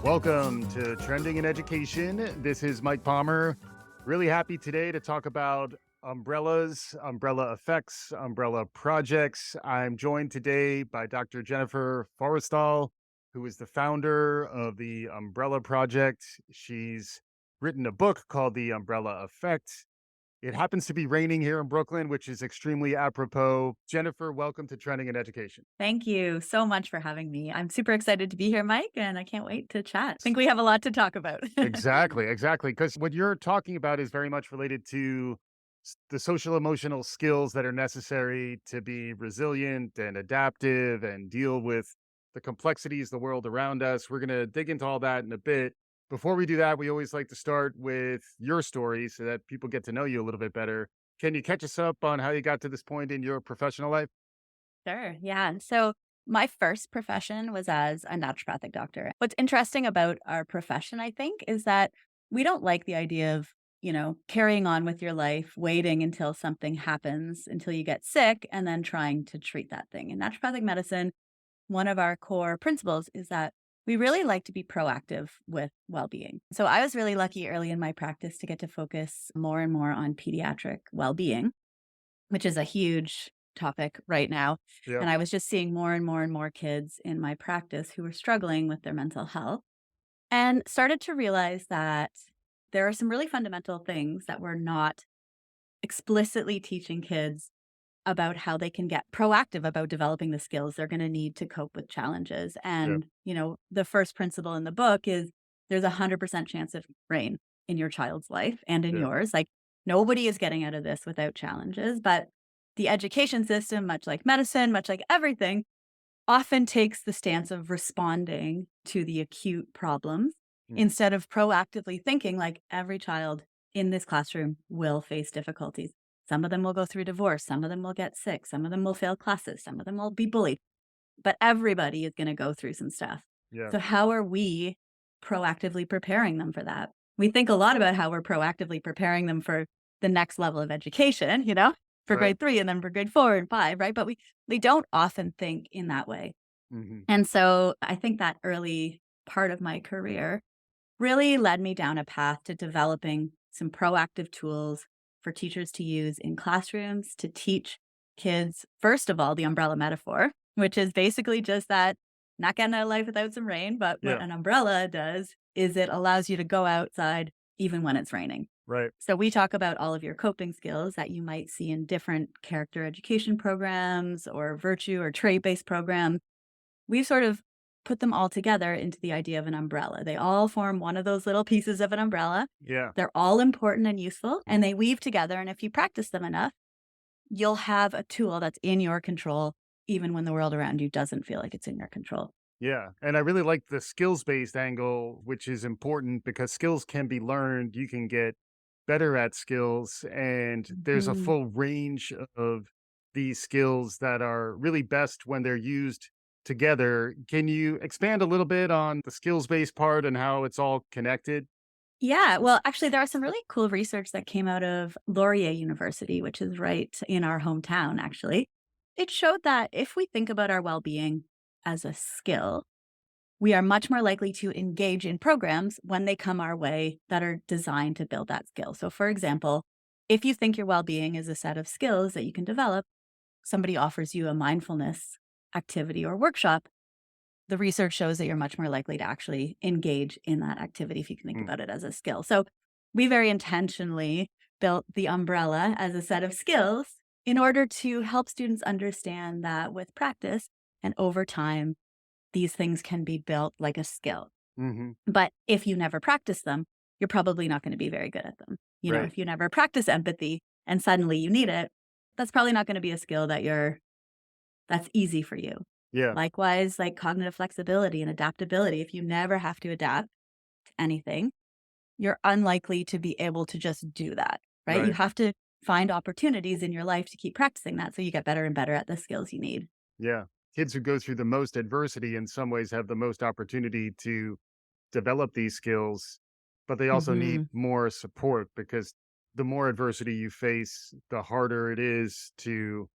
Welcome to Trending in Education. This is Mike Palmer. Really happy today to talk about umbrellas, umbrella effects, umbrella projects. I'm joined today by Dr. Jennifer Forristal, who is the founder of the Umbrella Project. She's written a book called The Umbrella Effect. It happens to be raining here in Brooklyn, which is extremely apropos. Jennifer, welcome to Trending in Education. Thank you so much for having me. I'm super excited to be here, Mike, and I can't wait to chat. I think we have a lot to talk about. Exactly. Because what you're talking about is very much related to the social emotional skills that are necessary to be resilient and adaptive and deal with the complexities of the world around us. We're going to dig into all that in a bit. Before we do that, we always like to start with your story so that people get to know you a little bit better. Can you catch us up on how you got to this point in your professional life? Sure. Yeah. So, my first profession was as a naturopathic doctor. What's interesting about our profession, I think, is that we don't like the idea of, carrying on with your life, waiting until something happens, until you get sick, and then trying to treat that thing. In naturopathic medicine, one of our core principles is that we really like to be proactive with well being. So, I was really lucky early in my practice to get to focus more and more on pediatric well being, which is a huge topic right now. Yeah. And I was just seeing more and more and more kids in my practice who were struggling with their mental health and started to realize that there are some really fundamental things that we're not explicitly teaching kids about how they can get proactive about developing the skills they're going to need to cope with challenges. Yeah. And, the first principle in the book is there's a 100% chance of rain in your child's life and in Yeah. yours. Like nobody is getting out of this without challenges, but the education system, much like medicine, much like everything, often takes the stance of responding to the acute problems Mm. instead of proactively thinking like every child in this classroom will face difficulties. Some of them will go through divorce, some of them will get sick, some of them will fail classes, some of them will be bullied, but everybody is going to go through some stuff. Yeah. So, how are we proactively preparing them for that? We think a lot about how we're proactively preparing them for the next level of education, for Right. grade 3 and then for grade 4 and 5, right? But we don't often think in that way. Hmm. And so I think that early part of my career really led me down a path to developing some proactive tools for teachers to use in classrooms to teach kids, first of all, the umbrella metaphor, which is basically just that not getting out of life without some rain. But what Yeah. an umbrella does is it allows you to go outside even when it's raining. Right. So we talk about all of your coping skills that you might see in different character education programs or virtue or trait-based programs. We've sort of put them all together into the idea of an umbrella. They all form one of those little pieces of an umbrella. Yeah. They're all important and useful, and they weave together. And if you practice them enough, you'll have a tool that's in your control, even when the world around you doesn't feel like it's in your control. Yeah. And I really like the skills based angle, which is important because skills can be learned. You can get better at skills, and there's a Mhm. full range of these skills that are really best when they're used together. Can you expand a little bit on the skills based part and how it's all connected? Yeah, well, actually, there are some really cool research that came out of Laurier University, which is right in our hometown, actually. It showed that if we think about our well being as a skill, we are much more likely to engage in programs when they come our way that are designed to build that skill. So, for example, if you think your well being is a set of skills that you can develop, somebody offers you a mindfulness activity or workshop, the research shows that you're much more likely to actually engage in that activity if you can think Mm. about it as a skill. So, we very intentionally built the umbrella as a set of skills in order to help students understand that with practice and over time, these things can be built like a skill. Hmm. But if you never practice them, you're probably not going to be very good at them. Right. If you never practice empathy and suddenly you need it, that's probably not going to be a skill that's easy for you. Yeah. Likewise, like cognitive flexibility and adaptability, if you never have to adapt to anything, you're unlikely to be able to just do that, right? You Right. have to find opportunities in your life to keep practicing that so you get better and better at the skills you need. Yeah. Kids who go through the most adversity in some ways have the most opportunity to develop these skills, but they also need Mhm. more support because the more adversity you face, the harder it is to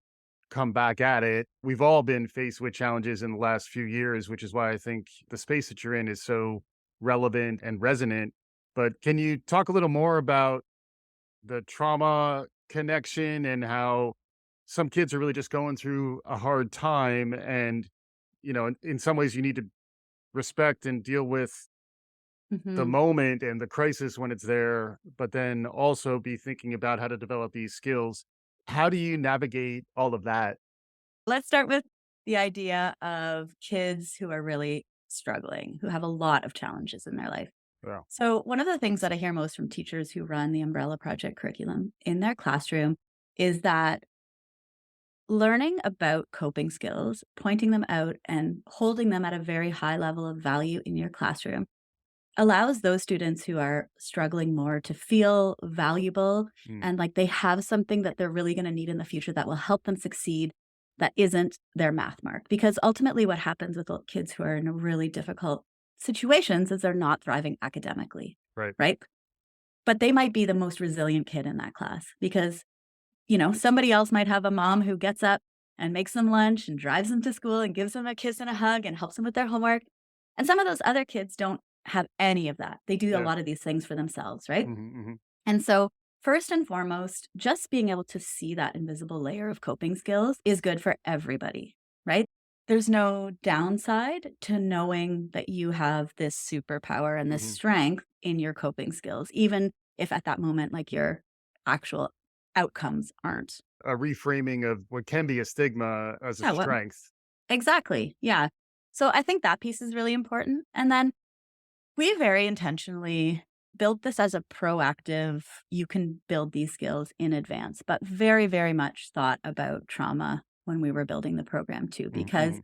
come back at it. We've all been faced with challenges in the last few years, which is why I think the space that you're in is so relevant and resonant. But can you talk a little more about the trauma connection and how some kids are really just going through a hard time and in some ways you need to respect and deal with the Mhm. moment and the crisis when it's there, but then also be thinking about how to develop these skills. How do you navigate all of that? Let's start with the idea of kids who are really struggling, who have a lot of challenges in their life. Yeah. So, one of the things that I hear most from teachers who run the Umbrella Project curriculum in their classroom is that learning about coping skills, pointing them out, and holding them at a very high level of value in your classroom allows those students who are struggling more to feel valuable Mm, and like they have something that they're really going to need in the future that will help them succeed that isn't their math mark. Because ultimately, what happens with kids who are in really difficult situations is they're not thriving academically, right. right? But they might be the most resilient kid in that class because, somebody else might have a mom who gets up and makes them lunch and drives them to school and gives them a kiss and a hug and helps them with their homework. And some of those other kids don't have any of that. They do a Yeah. lot of these things for themselves, right? Hmm. And so, first and foremost, just being able to see that invisible layer of coping skills is good for everybody, right? There's no downside to knowing that you have this superpower and this Hmm. strength in your coping skills, even if at that moment, like your actual outcomes aren't. A reframing of what can be a stigma as a Yeah, what strength. exactly. Yeah. So I think that piece is really important. And then we very intentionally built this as a proactive, you can build these skills in advance, but very, very much thought about trauma when we were building the program too, because Mm-hmm.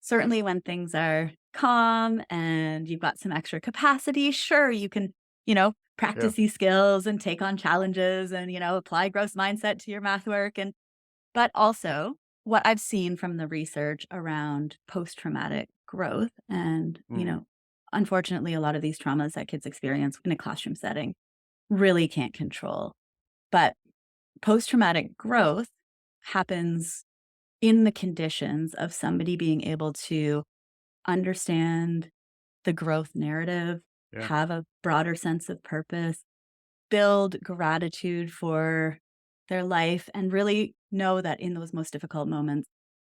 certainly when things are calm and you've got some extra capacity, sure, you can, Yeah. practice these skills and take on challenges and, apply growth mindset to your math work. But also, what I've seen from the research around post-traumatic growth and, Mm, unfortunately, a lot of these traumas that kids experience in a classroom setting really can't control. But post-traumatic growth happens in the conditions of somebody being able to understand the growth narrative, yeah. have a broader sense of purpose, build gratitude for their life and really know that in those most difficult moments,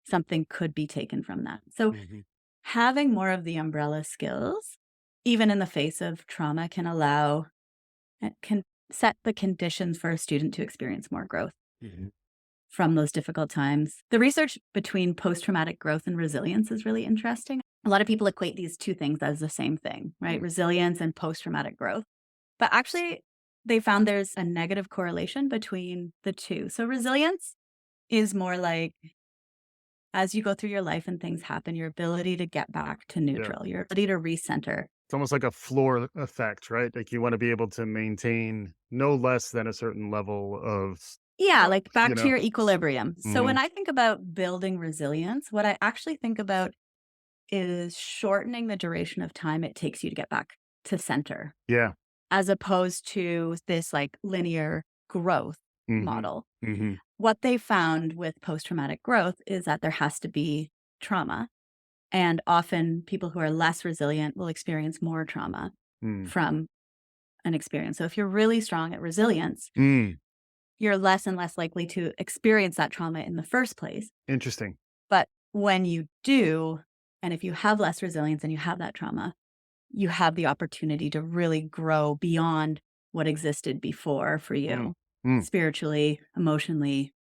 something could be taken from that. So, Hmm. having more of the umbrella skills, even in the face of trauma, can set the conditions for a student to experience more growth Hmm. from those difficult times. The research between post traumatic growth and resilience is really interesting. A lot of people equate these two things as the same thing, right? Mm, Resilience and post traumatic growth. But actually, they found there's a negative correlation between the two. So, resilience is more like as you go through your life and things happen, your ability to get back to yeah. neutral, your ability to recenter. It's almost like a floor effect, right? Like you want to be able to maintain no less than a certain level of, Yeah, uh, like you back to know. your equilibrium. So, Hmm. when I think about building resilience, what I actually think about is shortening the duration of time it takes you to get back to center, Yeah. as opposed to this like linear growth Hmm. model. Hmm. What they found with post traumatic growth is that there has to be trauma. And often people who are less resilient will experience more trauma Mm. from an experience. So if you're really strong at resilience, Mm. you're less and less likely to experience that trauma in the first place. Interesting. But when you do, and if you have less resilience and you have that trauma, you have the opportunity to really grow beyond what existed before for Mm. you Mm. spiritually, emotionally,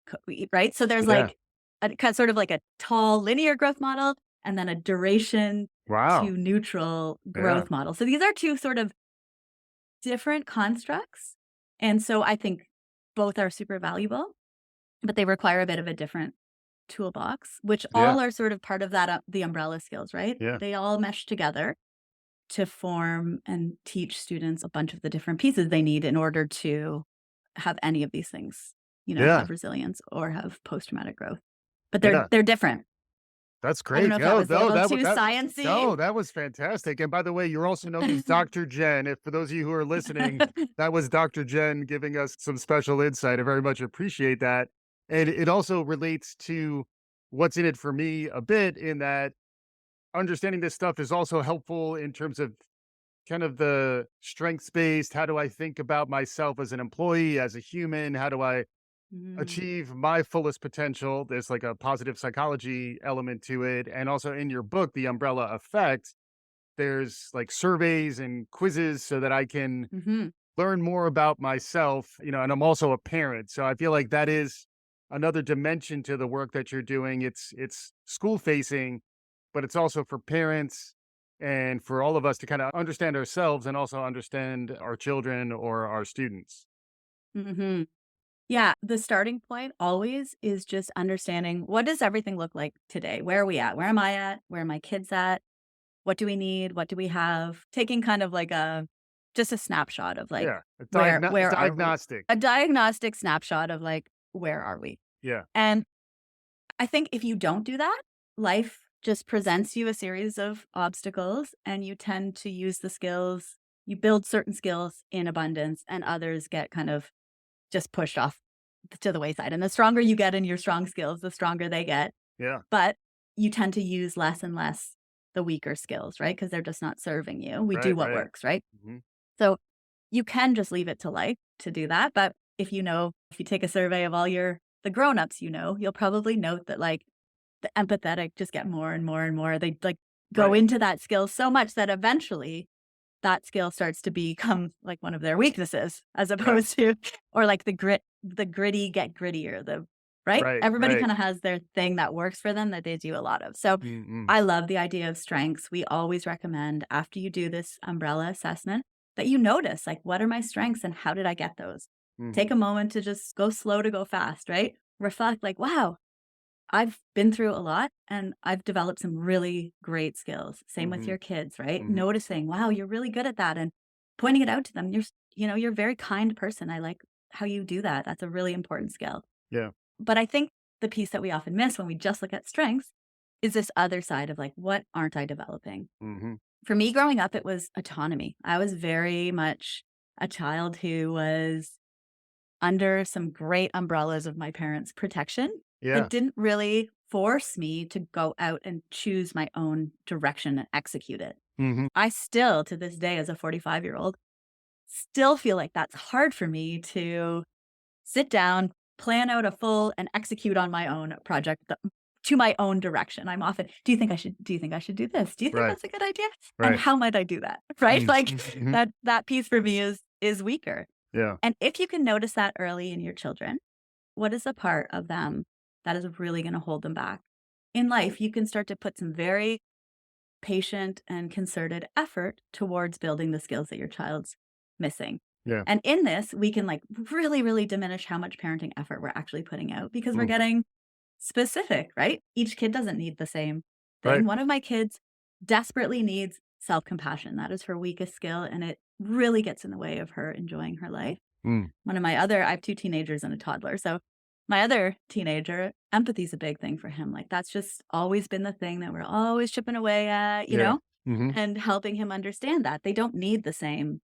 right? So there's Yeah. like a kind sort of like a tall linear growth model and then a duration Wow. to neutral Yeah. growth model. So these are two sort of different constructs. And so I think both are super valuable, but they require a bit of a different toolbox, which Yeah. all are sort of part of that the umbrella skills, right? Yeah. They all mesh together to form and teach students a bunch of the different pieces they need in order to have any of these things, Yeah. have resilience or have post-traumatic growth. But they're Yeah. they're different. That's I don't great. know if that No, was a no, little that would too that sciencey. no, that was fantastic. And by the way, you're also known as Dr. Jen. If for those of you who are listening, that was Dr. Jen giving us some special insight. I very much appreciate that. And it also relates to what's in it for me a bit in that understanding this stuff is also helpful in terms of kind of the strengths based. How do I think about myself as an employee, as a human? How do I Mm, achieve my fullest potential? There's like a positive psychology element to it. And also in your book, The Umbrella Effect, there's like surveys and quizzes so that I can mhm, learn more about myself, and I'm also a parent. So I feel like that is another dimension to the work that you're doing. It's school facing, but it's also for parents and for all of us to kind of understand ourselves and also understand our children or our students. mhm. Yeah, the starting point always is just understanding what does everything look like today? Where are we at? Where am I at? Where are my kids at? What do we need? What do we have? Taking kind of like a just a snapshot of like Yeah, a where are we? diagnostic. A diagnostic snapshot of like where are we? Yeah, And I think if you don't do that, life just presents you a series of obstacles and you tend to use the skills, you build certain skills in abundance and others get kind of just pushed off to the wayside. And the stronger you get in your strong skills, the stronger they get. yeah, But you tend to use less and less the weaker skills, right? Because they're just not serving you. We do right, what right. works, right? Hmm. So you can just leave it to life to do that. But if you take a survey of all the grown-ups you'll probably note that like the empathetic just get more and more and more. They like go Right. into that skill so much that eventually that skill starts to become like one of their weaknesses as Yeah. opposed to or like the gritty get grittier, the right? Right. Everybody Right. kinda has their thing that works for them that they do a lot of. So, Mm-mm. I love the idea of strengths. We always recommend after you do this umbrella assessment that you notice, like, what are my strengths and how did I get those? Mm-hmm. Take a moment to just go slow to go fast, right? Reflect like, "Wow, I've been through a lot and I've developed some really great skills. Same with Mm-hmm. your kids, right? Mm-hmm. Noticing, wow, you're really good at that and pointing it out to them. You're a very kind person. I like how you do that. That's a really important skill. Yeah. But I think the piece that we often miss when we just look at strengths is this other side of like, what aren't I developing? Mm-hmm. For me growing up, it was autonomy. I was very much a child who was under some great umbrellas of my parents' protection that Yeah. didn't really force me to go out and choose my own direction and execute it. Mm-hmm. I still, to this day, as a 45-year-old, still feel like that's hard for me to sit down, plan out a full and execute on my own project to my own direction. I'm often, do you think I should do this? Do you think Right. that's a good idea? And Right. how might I do that? Right? Like Mm-hmm. that piece for me is weaker. Yeah. And if you can notice that early in your children, what is a part of them that is really going to hold them back? In life, you can start to put some very patient and concerted effort towards building the skills that your child's missing. Yeah. And in this, we can like really, really diminish how much parenting effort we're actually putting out because we're Mm. getting specific, right? Each kid doesn't need the same Right. thing. One of my kids desperately needs self compassion. That is her weakest skill. And it really gets in the way of her enjoying her life. Mm. I have 2 teenagers and a toddler, so my other teenager, empathy is a big thing for him, like, that's just always been the thing that we're always chipping away at, Yeah. Mm-hmm. and helping him understand that they don't need the same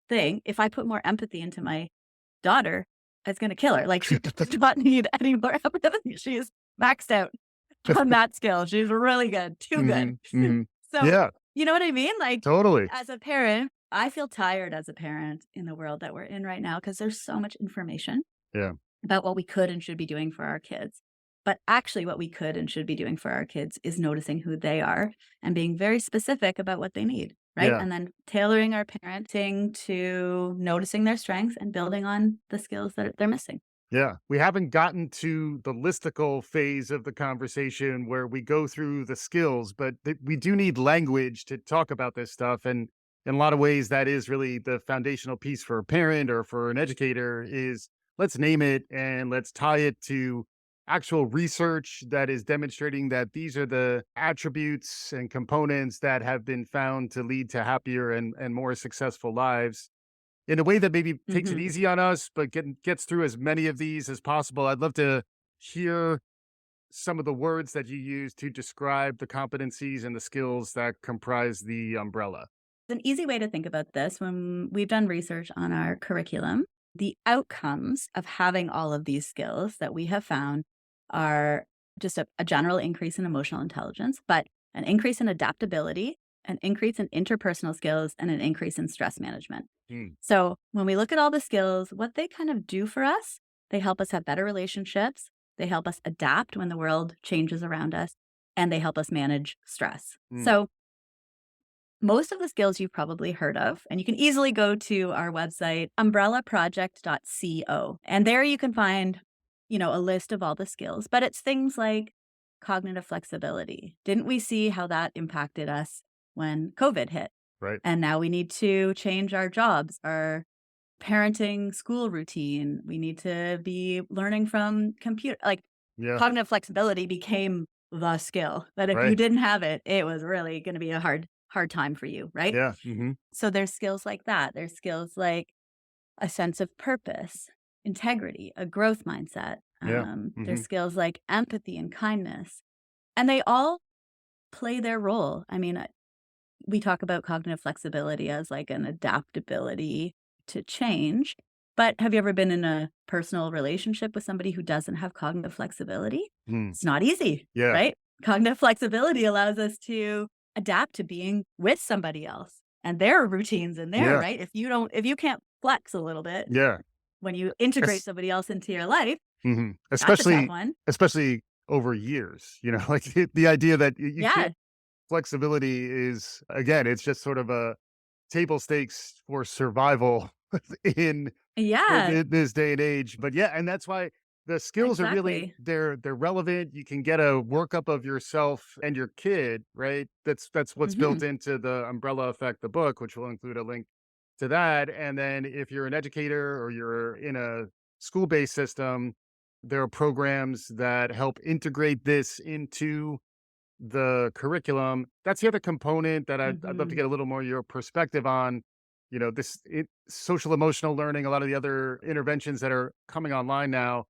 thing. If I put more empathy into my daughter, it's gonna kill her, like, she does not need any more empathy, she is maxed out on that skill, she's really good, too Mm-hmm. good. Mm-hmm. So, Yeah. you know what I mean? Like, Totally. as a parent, I feel tired as a parent in the world that we're in right now because there's so much information Yeah. about what we could and should be doing for our kids. But actually, what we could and should be doing for our kids is noticing who they are and being very specific about what they need, right? Yeah. And then tailoring our parenting to noticing their strengths and building on the skills that they're missing. Yeah. We haven't gotten to the listicle phase of the conversation where we go through the skills, but we do need language to talk about this stuff. And in a lot of ways, that is really the foundational piece for a parent or for an educator is let's name it and let's tie it to actual research that is demonstrating that these are the attributes and components that have been found to lead to happier and more successful lives in a way that maybe takes it Mhm. easy on us, but gets through as many of these as possible. I'd love to hear some of the words that you use to describe the competencies and the skills that comprise the umbrella. An easy way to think about this when we've done research on our curriculum, the outcomes of having all of these skills that we have found are just a general increase in emotional intelligence, but an increase in adaptability an increase in interpersonal skills, and an increase in stress management. Mm, So when we look at all the skills, what they kind of do for us, they help us have better relationships. They help us adapt when the world changes around us, and they help us manage stress. mm, So most of the skills you've probably heard of, and you can easily go to our website, umbrellaproject.co. And there you can find, a list of all the skills, but it's things like cognitive flexibility. Didn't we see how that impacted us when COVID hit? right. And now we need to change our jobs, our parenting school routine. We need to be learning from computer. Like Yeah. cognitive flexibility became the skill that if you Right. didn't have it, it was really going to be a hard time for you, right? Yeah. Hmm. So there's skills like that. There's skills like a sense of purpose, integrity, a growth mindset. Yeah. There's Hmm. skills like empathy and kindness, and they all play their role. I mean, we talk about cognitive flexibility as like an adaptability to change. But have you ever been in a personal relationship with somebody who doesn't have cognitive flexibility? Mm, It's not easy, yeah. right? Cognitive flexibility allows us to adapt to being with somebody else. And there are routines in there, Yeah. right? If you can't flex a little bit Yeah. when you integrate Es- somebody else into your life, that's a tough Especially, one. especially over years, like the idea that you Yeah. can't, flexibility is, again, it's just sort of a table stakes for survival in Yeah, this day and age. But yeah, and that's why the skills are really, exactly. they're relevant. You can get a workup of yourself and your kid, right? That's what's built Hmm. into the Umbrella Effect, the book, which will include a link to that. And then if you're an educator or you're in a school-based system, there are programs that help integrate this into the curriculum. That's the other component that I'd love to Hmm. get a little more your perspective on. Social emotional learning, a lot of the other interventions that are coming online now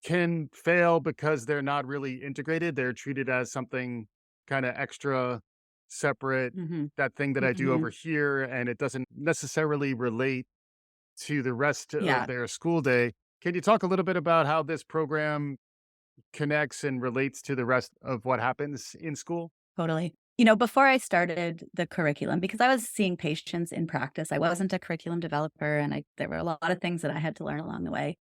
can fail because they're not really integrated. They're treated as something kind of extra, separate, Hmm. that thing that I do Hmm. over here, and it doesn't necessarily relate to the rest of Yeah. their school day. Can you talk a little bit about how this program connects and relates to the rest of what happens in school? Totally. Before I started the curriculum, because I was seeing patients in practice, I wasn't a curriculum developer, and there were a lot of things that I had to learn along the way.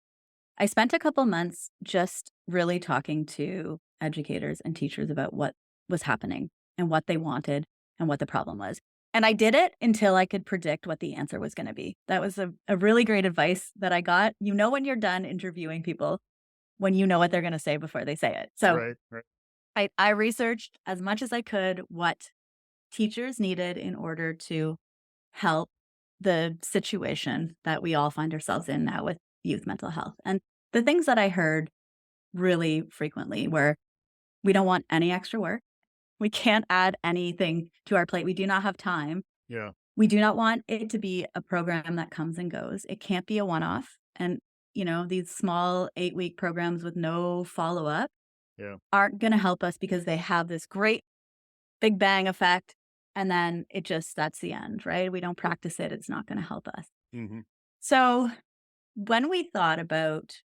I spent a couple months just really talking to educators and teachers about what was happening and what they wanted and what the problem was. And I did it until I could predict what the answer was going to be. That was a really great advice that I got. You know, when you're done interviewing people, when you know what they're going to say before they say it. So Right, right. I researched as much as I could what teachers needed in order to help the situation that we all find ourselves in now with youth mental health. And the things that I heard really frequently were we don't want any extra work. We can't add anything to our plate. We do not have time. Yeah, We do not want it to be a program that comes and goes. It can't be a one off. And, these small 8-week programs with no follow up yeah. aren't going to help us because they have this great big bang effect. And then that's the end, right? We don't practice it. It's not going to help us. Mhm. So when we thought about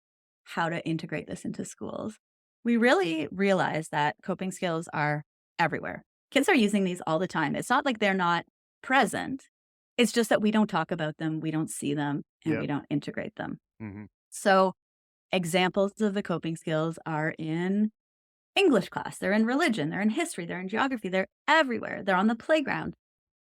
how to integrate this into schools, we really realized that coping skills are everywhere. Kids are using these all the time. It's not like they're not present. It's just that we don't talk about them, we don't see them, and Yeah. we don't integrate them. Mhm. So, examples of the coping skills are in English class, they're in religion, they're in history, they're in geography, they're everywhere. They're on the playground.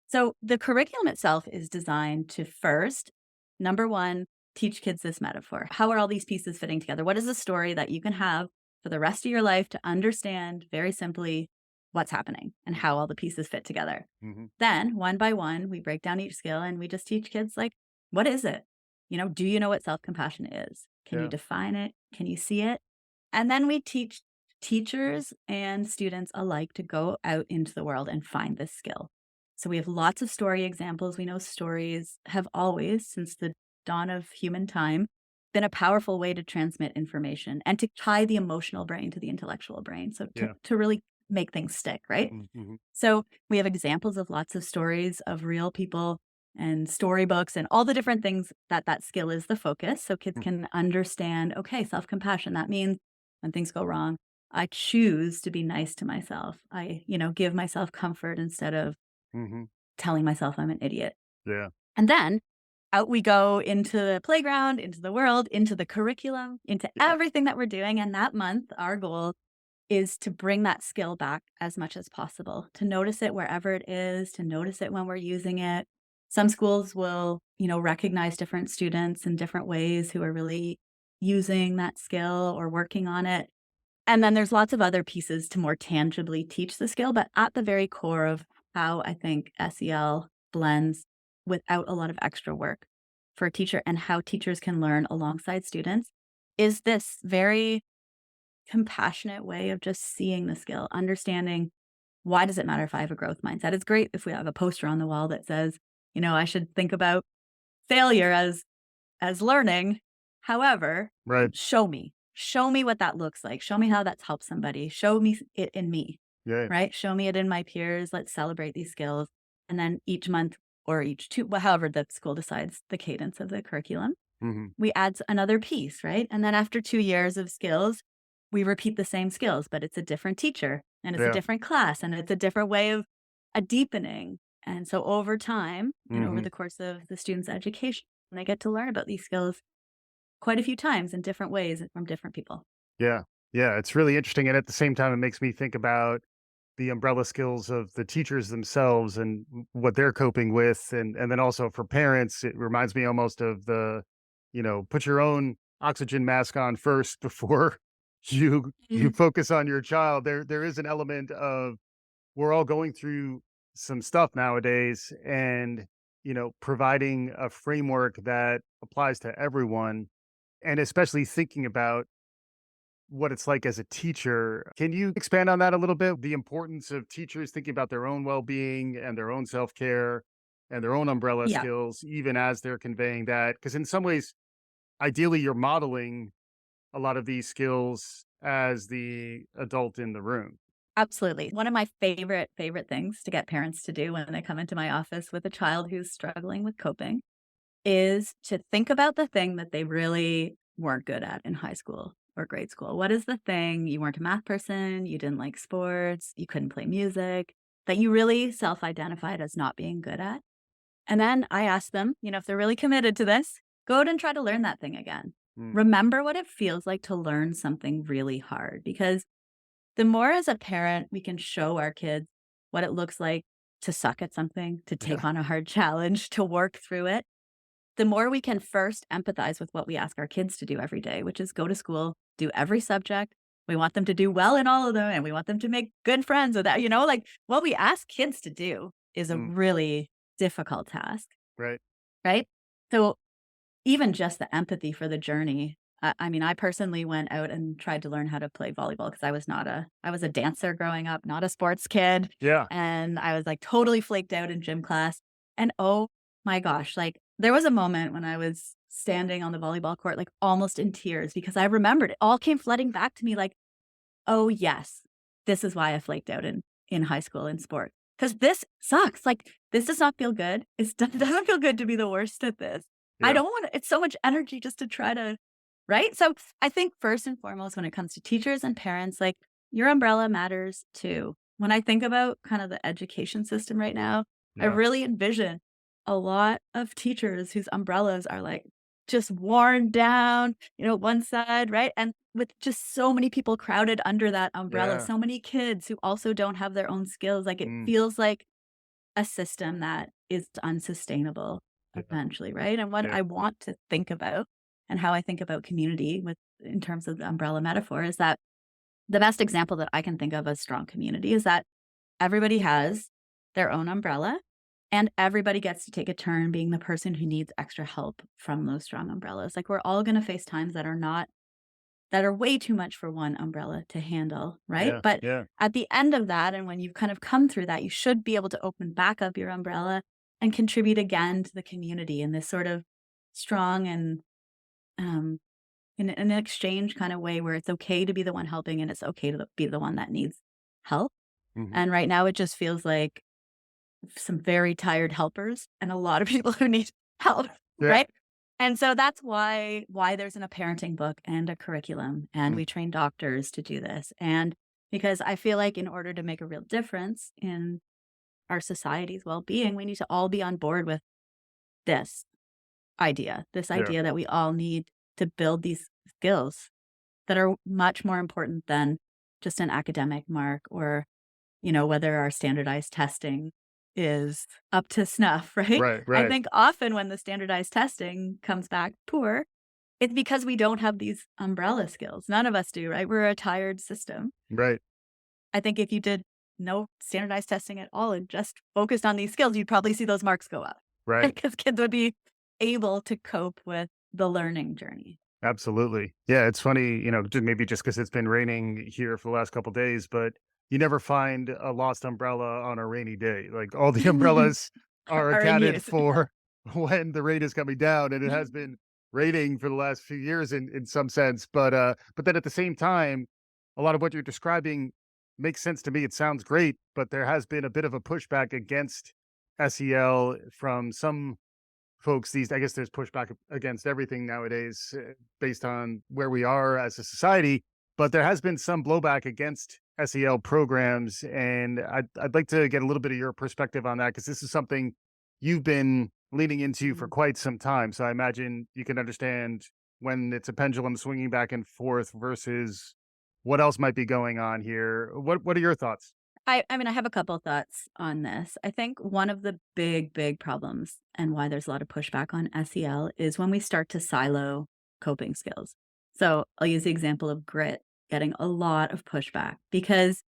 So the curriculum itself is designed to first, number one, teach kids this metaphor. How are all these pieces fitting together? What is a story that you can have for the rest of your life to understand very simply what's happening and how all the pieces fit together? Mhm. Then, one by one, we break down each skill and we just teach kids, like, what is it? Do you know what self compassion is? Can you Yeah. define it? Can you see it? And then we teach teachers and students alike to go out into the world and find this skill. So we have lots of story examples. We know stories have always, since the dawn of human time, been a powerful way to transmit information and to tie the emotional brain to the intellectual brain. So Yeah. to really make things stick, right? Mhm. So we have examples of lots of stories of real people and storybooks and all the different things that skill is the focus. So kids Mhm. can understand, okay, self compassion. That means when things go wrong, I choose to be nice to myself. Give myself comfort instead of Hmm. telling myself I'm an idiot. Yeah. And then out we go into the playground, into the world, into the curriculum, into Yeah. everything that we're doing. And that month, our goal is to bring that skill back as much as possible, to notice it wherever it is, to notice it when we're using it. Some schools will, recognize different students in different ways who are really using that skill or working on it. And then there's lots of other pieces to more tangibly teach the skill, but at the very core of how I think SEL blends without a lot of extra work for a teacher and how teachers can learn alongside students is this very compassionate way of just seeing the skill, understanding why does it matter if I have a growth mindset? It's great if we have a poster on the wall that says, I should think about failure as learning. However, Right. show me. Show me what that looks like. Show me how that's helped somebody. Show me it in me, Yeah. right? Show me it in my peers. Let's celebrate these skills. And then each month or each two, well, however the school decides the cadence of the curriculum, Hmm. we add another piece, right? And then after 2 years of skills, we repeat the same skills, but it's a different teacher and it's a Yeah. different class and it's a different way of a deepening. And so over time and over Hmm. the course of the student's education, they get to learn about these skills quite a few times in different ways from different people. Yeah. Yeah. It's really interesting. And at the same time, it makes me think about the umbrella skills of the teachers themselves and what they're coping with. And then also for parents, it reminds me almost of put your own oxygen mask on first before you Mhm. focus on your child. There is an element of we're all going through some stuff nowadays, and providing a framework that applies to everyone, and especially thinking about what it's like as a teacher. Can you expand on that a little bit? The importance of teachers thinking about their own well-being and their own self-care and their own umbrella Yeah, skills, even as they're conveying that. Because in some ways, ideally, you're modeling a lot of these skills as the adult in the room. absolutely. One of my favorite things to get parents to do when they come into my office with a child who's struggling with coping is to think about the thing that they really weren't good at in high school or grade school. What is the thing you weren't a math person, you didn't like sports, you couldn't play music, that you really self-identified as not being good at? And then I ask them, if they're really committed to this, go out and try to learn that thing again. Mm, Remember what it feels like to learn something really hard, because the more as a parent we can show our kids what it looks like to suck at something, to take yeah. on a hard challenge, to work through it, the more we can first empathize with what we ask our kids to do every day, which is go to school, do every subject. We want them to do well in all of them and we want them to make good friends with that. Like what we ask kids to do is a Mm, really difficult task, right. right? So even just the empathy for the journey. I mean, I personally went out and tried to learn how to play volleyball because I was a dancer growing up, not a sports kid. Yeah. And I was like totally flaked out in gym class. And oh my gosh, like there was a moment when I was standing on the volleyball court, like almost in tears because I remembered it all came flooding back to me like, oh yes, this is why I flaked out in high school in sport. Because this sucks. Like this does not feel good. It doesn't feel good to be the worst at this. I Yeah. don't want to, it's so much energy just to try to, right? So I think first and foremost, when it comes to teachers and parents, like your umbrella matters too. When I think about kind of the education system right now, I Yeah. really envision a lot of teachers whose umbrellas are like just worn down, one side, right? And with just so many people crowded under that umbrella, Yeah. so many kids who also don't have their own skills, like it Mm, feels like a system that is unsustainable yeah. eventually, right? And what Yeah. I want to think about and how I think about community with in terms of the umbrella metaphor is that the best example that I can think of as strong community is that everybody has their own umbrella and everybody gets to take a turn being the person who needs extra help from those strong umbrellas. Like we're all going to face times that are way too much for one umbrella to handle, right? Yeah. But Yeah. at the end of that, and when you've kind of come through that, you should be able to open back up your umbrella and contribute again to the community in this sort of strong and um, in an exchange kind of way where it's okay to be the one helping and it's okay to be the one that needs help. Mhm. And right now, it just feels like some very tired helpers and a lot of people who need help, Yeah. right? And so that's why there's a parenting book and a curriculum, and Mm, we train doctors to do this. And because I feel like in order to make a real difference in our society's well-being, we need to all be on board with this this yeah, idea that we all need to build these skills that are much more important than just an academic mark or, whether our standardized testing is up to snuff, right? right, I right, think often when the standardized testing comes back poor, it's because we don't have these umbrella skills. None of us do, right? We're a tired system. right, I think if you did no standardized testing at all and just focused on these skills, you'd probably see those marks go up right. because kids would be able to cope with the learning journey. Absolutely. Yeah, it's funny, maybe just because it's been raining here for the last couple days, but you never find a lost umbrella on a rainy day. Like all the umbrellas are Are in accounted use. Yeah. for when the rain is coming down, and it has been raining for the last few years in some sense. But then at the same time, a lot of what you're describing makes sense to me. It sounds great, but there has been a bit of a pushback against SEL from some folks these I guess there's pushback against everything nowadays based on where we are as a society, but there has been some blowback against SEL programs, and I'd like to get a little bit of your perspective on that because this is something you've been leaning into for Mm. quite some time. So I imagine you can understand when it's a pendulum swinging back and forth versus what else might be going on here. What are your thoughts? I mean, I have a couple thoughts on this. I think one of the big problems and why there's a lot of pushback on SEL is when we start to silo coping skills. So I'll use the example of grit getting a lot of pushback because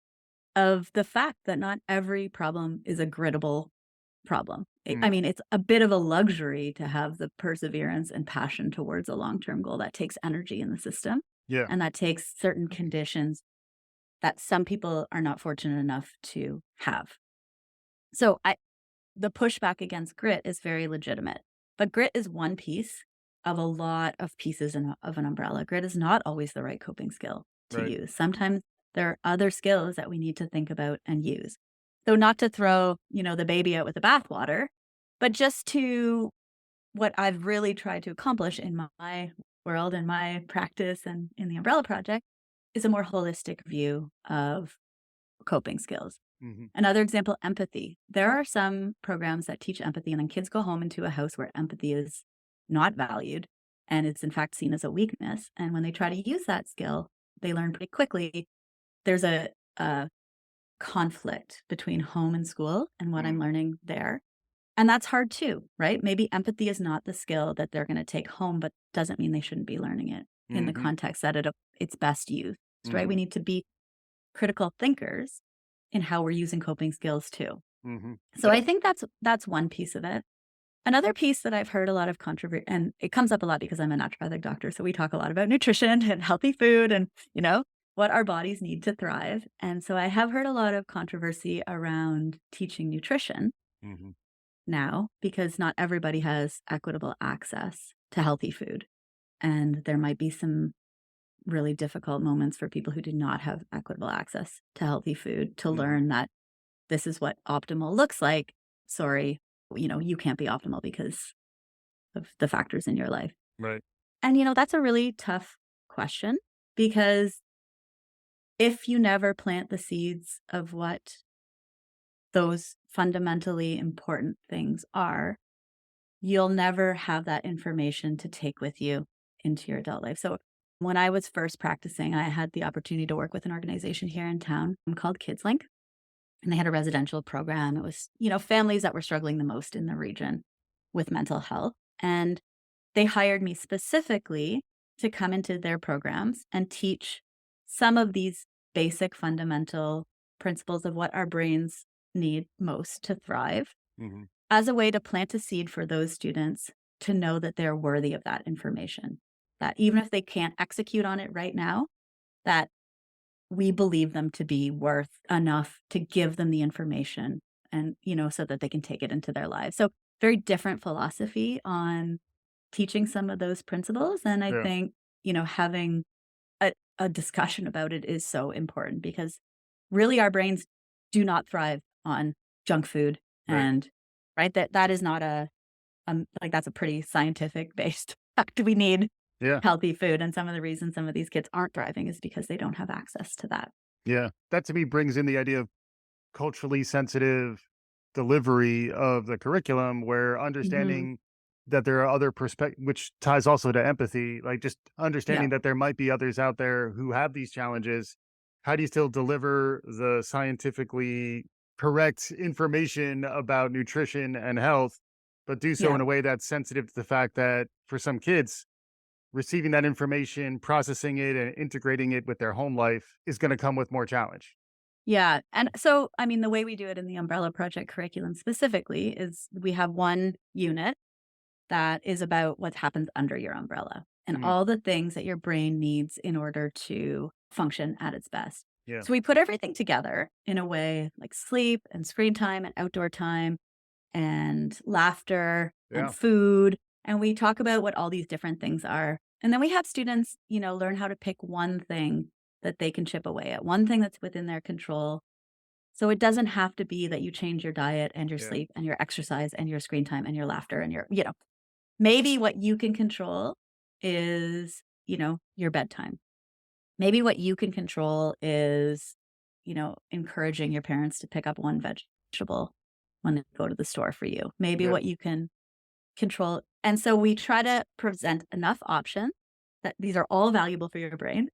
of the fact that not every problem is a grittable problem. I Mm, mean, it's a bit of a luxury to have the perseverance and passion towards a long-term goal that takes energy in the system yeah, and that takes certain conditions that some people are not fortunate enough to have. So the pushback against grit is very legitimate, but grit is one piece of a lot of pieces of an umbrella. Grit is not always the right coping skill to right. use. Sometimes there are other skills that we need to think about and use. So not to throw, the baby out with the bathwater, but just to what I've really tried to accomplish in my world and my practice and in the umbrella project is a more holistic view of coping skills. Hmm. Another example, empathy. There are some programs that teach empathy, and then kids go home into a house where empathy is not valued and it's in fact seen as a weakness. And when they try to use that skill, they learn pretty quickly there's a conflict between home and school and what I'm Mm, learning there. And that's hard too, right? Maybe empathy is not the skill that they're going to take home, but doesn't mean they shouldn't be learning it in the hmm. context that it's best used, right? We Hmm. need to be critical thinkers in how we're using coping skills too. Hmm. So I think that's one piece of it. Another piece that I've heard a lot of controversy, and it comes up a lot because I'm a naturopathic doctor, so we talk a lot about nutrition and healthy food and, what our bodies need to thrive. And so I have heard a lot of controversy around teaching nutrition Hmm. now because not everybody has equitable access to healthy food. And there might be some really difficult moments for people who do not have equitable access to healthy food to Hmm. learn that this is what optimal looks like. Sorry, you can't be optimal because of the factors in your life. Right. And, that's a really tough question because if you never plant the seeds of what those fundamentally important things are, you'll never have that information to take with you into your adult life. So when I was first practicing, I had the opportunity to work with an organization here in town called KidsLink, and they had a residential program. It was, families that were struggling the most in the region with mental health. And they hired me specifically to come into their programs and teach some of these basic fundamental principles of what our brains need most to thrive Hmm. as a way to plant a seed for those students to know that they're worthy of that information. That even if they can't execute on it right now, that we believe them to be worth enough to give them the information and, so that they can take it into their lives. So very different philosophy on teaching some of those principles. And I Yeah. think, having a discussion about it is so important because really our brains do not thrive on junk food Right. and right that is not a like that's a pretty scientific based fact. We need Yeah. healthy food. And some of the reasons some of these kids aren't thriving is because they don't have access to that. Yeah. That to me brings in the idea of culturally sensitive delivery of the curriculum where Hmm. understanding that there are other perspectives, which ties also to empathy, like just Yeah. understanding that there might be others out there who have these challenges. How do you still deliver the scientifically correct information about nutrition and health, but do so Yeah. in a way that's sensitive to the fact that for some kids, receiving that information, processing it, and integrating it with their home life is going to come with more challenge? Yeah. And so, I mean, the way we do it in the Umbrella Project curriculum specifically is we have one unit that is about what happens under your umbrella and Mm, all the things that your brain needs in order to function at its best. yeah. So we put everything together in a way like sleep and screen time and outdoor time and laughter and Yeah. food. And we talk about what all these different things are. And then we have students, learn how to pick one thing that they can chip away at, one thing that's within their control. So it doesn't have to be that you change your diet and your Yeah. sleep and your exercise and your screen time and your laughter and maybe what you can control is, your bedtime. Maybe what you can control is, encouraging your parents to pick up one vegetable when they go to the store for you. Maybe Yeah. what you can control. And so we try to present enough options that these are all valuable for your brain.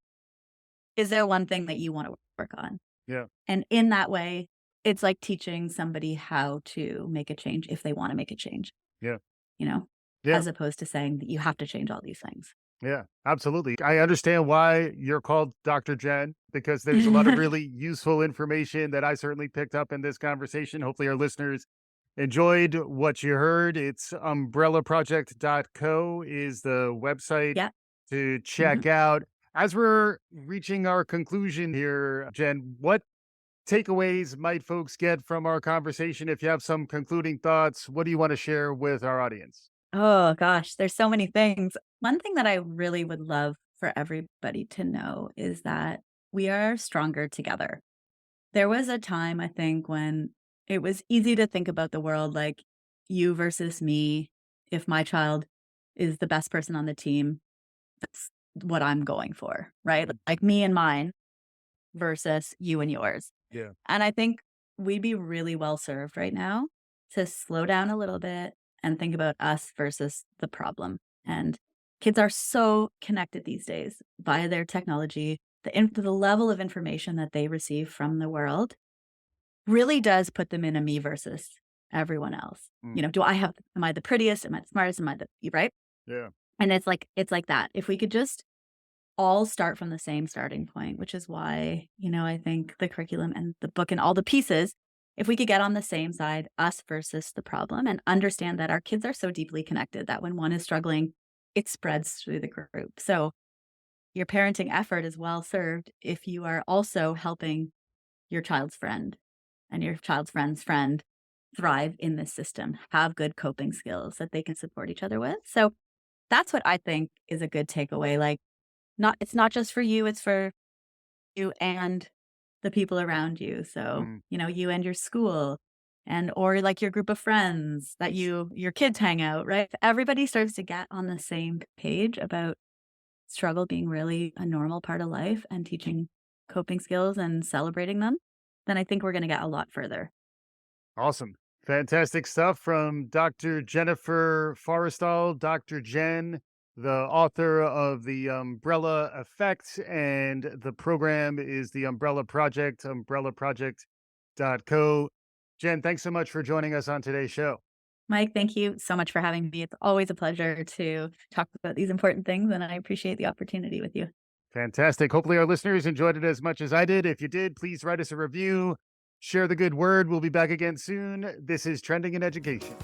Is there one thing that you want to work on? Yeah. And in that way, it's like teaching somebody how to make a change if they want to make a change, Yeah. you know, Yeah. as opposed to saying that you have to change all these things. Yeah. Absolutely. I understand why you're called Dr. Jen because there's a lot of really useful information that I certainly picked up in this conversation. Hopefully, our listeners enjoyed what you heard. It's umbrellaproject.co is the website Yeah. to Mhm. check out. As we're reaching our conclusion here, Jen, what takeaways might folks get from our conversation? If you have some concluding thoughts, what do you want to share with our audience? Oh gosh, there's so many things. One thing that I really would love for everybody to know is that we are stronger together. There was a time, I think, when it was easy to think about the world like you versus me. If my child is the best person on the team, that's what I'm going for, right? Mm, Like me and mine versus you and yours. yeah. And I think we'd be really well served right now to slow down a little bit and think about us versus the problem. And kids are so connected these days via their technology. The level of information that they receive from the world really does put them in a me versus everyone else. Mm, Am I the prettiest? Am I the smartest? Am I the, right? yeah. And it's like that. If we could just all start from the same starting point, which is why, I think the curriculum and the book and all the pieces, if we could get on the same side, us versus the problem, and understand that our kids are so deeply connected that when one is struggling, it spreads through the group. So your parenting effort is well served if you are also helping your child's friend and your child's friend's friend thrive in this system, have good coping skills that they can support each other with. So that's what I think is a good takeaway. Like, it's not just for you, it's for you and the people around you. So, Mm, you and your school or like your group of friends that your kids hang out, right? If everybody starts to get on the same page about struggle being really a normal part of life and teaching coping skills and celebrating them, then I think we're going to get a lot further. awesome. Fantastic stuff from Dr. Jennifer Forristal, Dr. Jen, the author of The Umbrella Effect, and the program is the Umbrella Project, umbrellaproject.co. Jen, thanks so much for joining us on today's show. Mike, thank you so much for having me. It's always a pleasure to talk about these important things, and I appreciate the opportunity with you. Fantastic. Hopefully, our listeners enjoyed it as much as I did. If you did, please write us a review, share the good word. We'll be back again soon. This is Trending in Education.